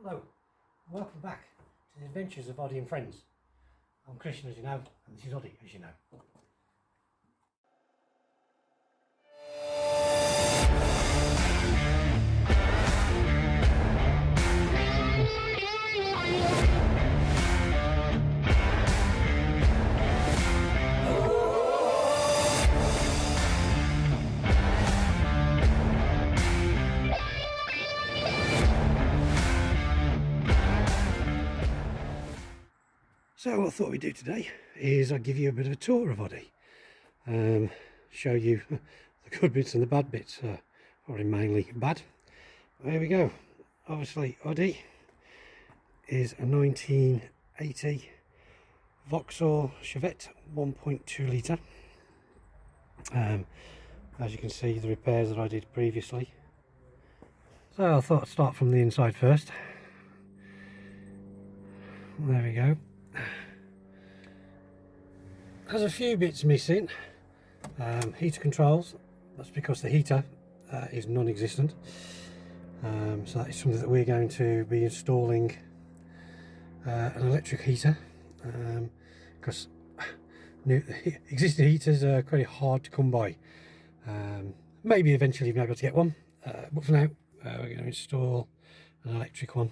Hello, welcome back to the adventures of Oddy and Friends. I'm Christian, as you know, and this is Oddy, as you know. So what I thought we'd do today is I'd give you a bit of a tour of Oddy. Show you the good bits and the bad bits, probably mainly bad. There we go. Obviously Oddy is a 1980 Vauxhall Chevette 1.2 litre. As you can see, the repairs that I did previously. So I thought I'd start from the inside first. There we go. Has a few bits missing. Heater controls, that's because the heater is non-existent. So that is something that we're going to be installing, an electric heater, because existing heaters are quite hard to come by. Maybe eventually we'll be able to get one, but for now we're going to install an electric one,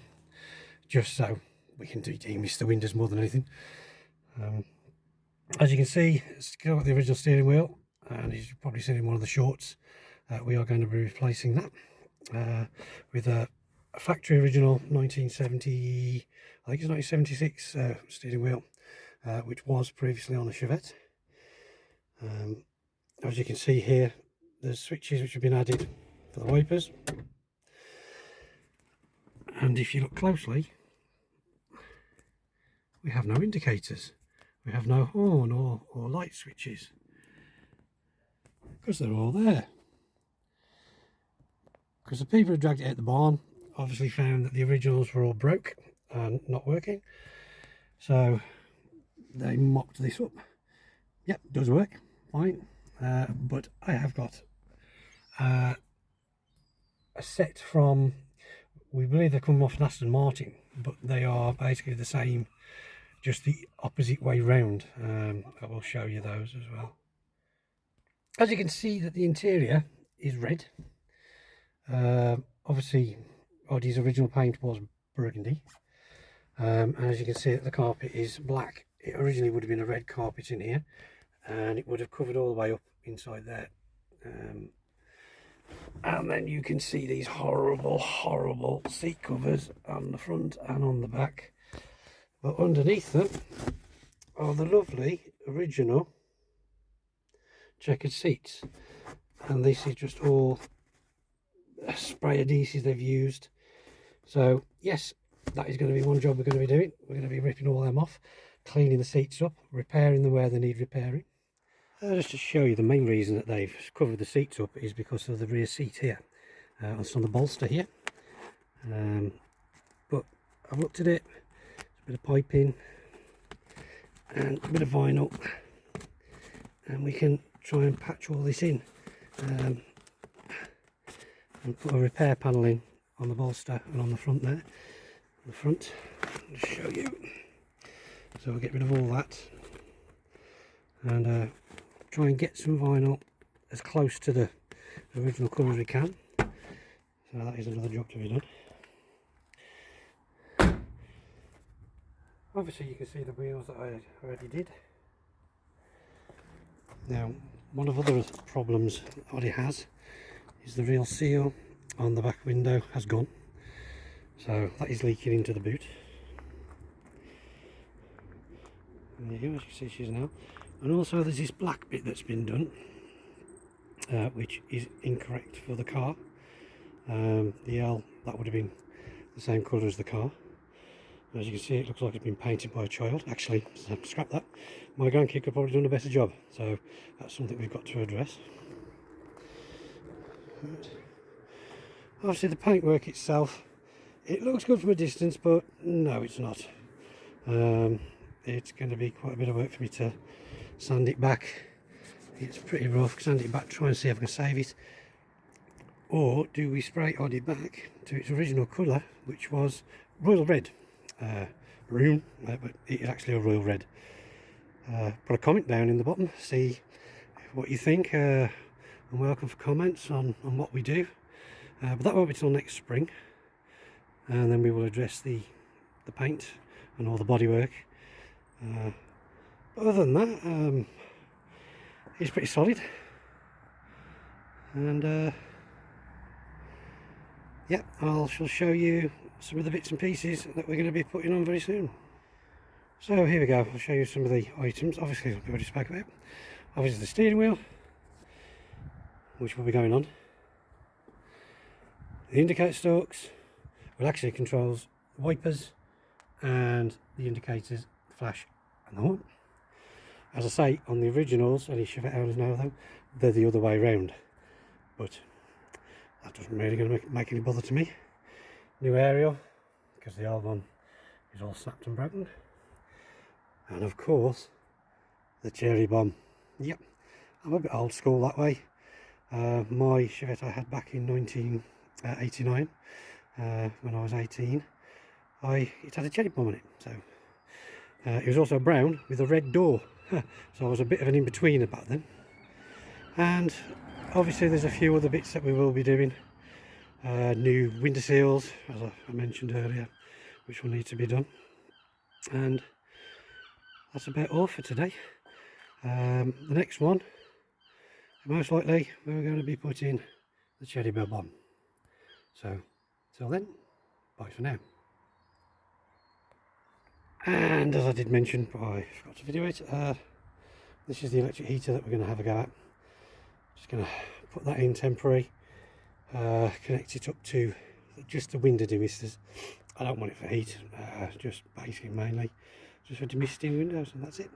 just so we can demist the windows more than anything. As you can see, it's got the original steering wheel, and as you've probably seen in one of the shorts, we are going to be replacing that with a factory original 1970, I think it's 1976 steering wheel, which was previously on the Chevette. As you can see here, there's switches which have been added for the wipers, and if you look closely, we have no indicators, we have no horn or light switches, because they're all there. Because the people who dragged it out the barn obviously found that the originals were all broke and not working, so they mocked this up. Yep, it does work fine, but I have got a set from, we believe they're coming off an Aston Martin, but they are basically the same, just the opposite way round. I will show you those as well. As you can see, that the interior is red. Obviously Oddy's original paint was burgundy, and as you can see, the carpet is black. It originally would have been a red carpet in here, and it would have covered all the way up inside there. And then you can see these horrible seat covers on the front and on the back, but underneath them are the lovely original checkered seats, and this is just all spray adhesive they've used. So yes, that is going to be one job we're going to be doing. We're going to be ripping all them off, cleaning the seats up, repairing them where they need repairing. Just to show you, the main reason that they've covered the seats up is because of the rear seat here. It's on the bolster here, but I've looked at it, a bit of piping and a bit of vinyl, and we can try and patch all this in, and put a repair panel in on the bolster and on the front there. The front, I'll just show you. So we'll get rid of all that and try and get some vinyl as close to the original colour as we can. So that is another job to be done. Obviously you can see the wheels that I already did. Now, one of the other problems Oddy has is the real seal on the back window has gone, so that is leaking into the boot. And there you go, as you can see, she's now. And also there's this black bit that's been done, which is incorrect for the car. The L, that would have been the same colour as the car. As you can see, it looks like it's been painted by a child. Actually, scrap that. My grandkid could probably done a better job, so that's something we've got to address. Obviously the paintwork itself, it looks good from a distance, but no, it's not. It's going to be quite a bit of work for me to sand it back. It's pretty rough. Sand it back, try and see if I can save it. Or do we spray Oddy back to its original colour, which was royal red, maroon, but it is actually a royal red. Put a comment down in the bottom, see what you think, and welcome for comments on what we do. But that won't be till next spring, and then we will address the paint and all the bodywork. But other than that, it's pretty solid, and yeah, shall show you some of the bits and pieces that we're going to be putting on very soon. So here we go, I'll show you some of the items. Obviously, I've already spoke about. Obviously the steering wheel, which will be going on. The indicator stalks, well actually controls wipers and the indicators, flash and the horn. As I say, on the originals, any Chevette owners know though, they're the other way round. But that doesn't really going to make any bother to me. New aerial, because the old one is all snapped and broken. And of course, the cherry bomb. Yep, I'm a bit old school that way. My Chevette I had back in 1989, when I was 18, it had a cherry bomb on it. So it was also brown with a red door. So I was a bit of an in-betweener back then. And obviously there's a few other bits that we will be doing. New window seals, as I mentioned earlier, which will need to be done. And that's about all for today. The next one, most likely we're going to be putting the cherry bomb on. So till then, bye for now. And as I did mention, but I forgot to video it, this is the electric heater that we're going to have a go at. Just going to put that in temporary, connect it up to just the window demisters. I don't want it for heat, just basically mainly just for demisting windows, and that's it.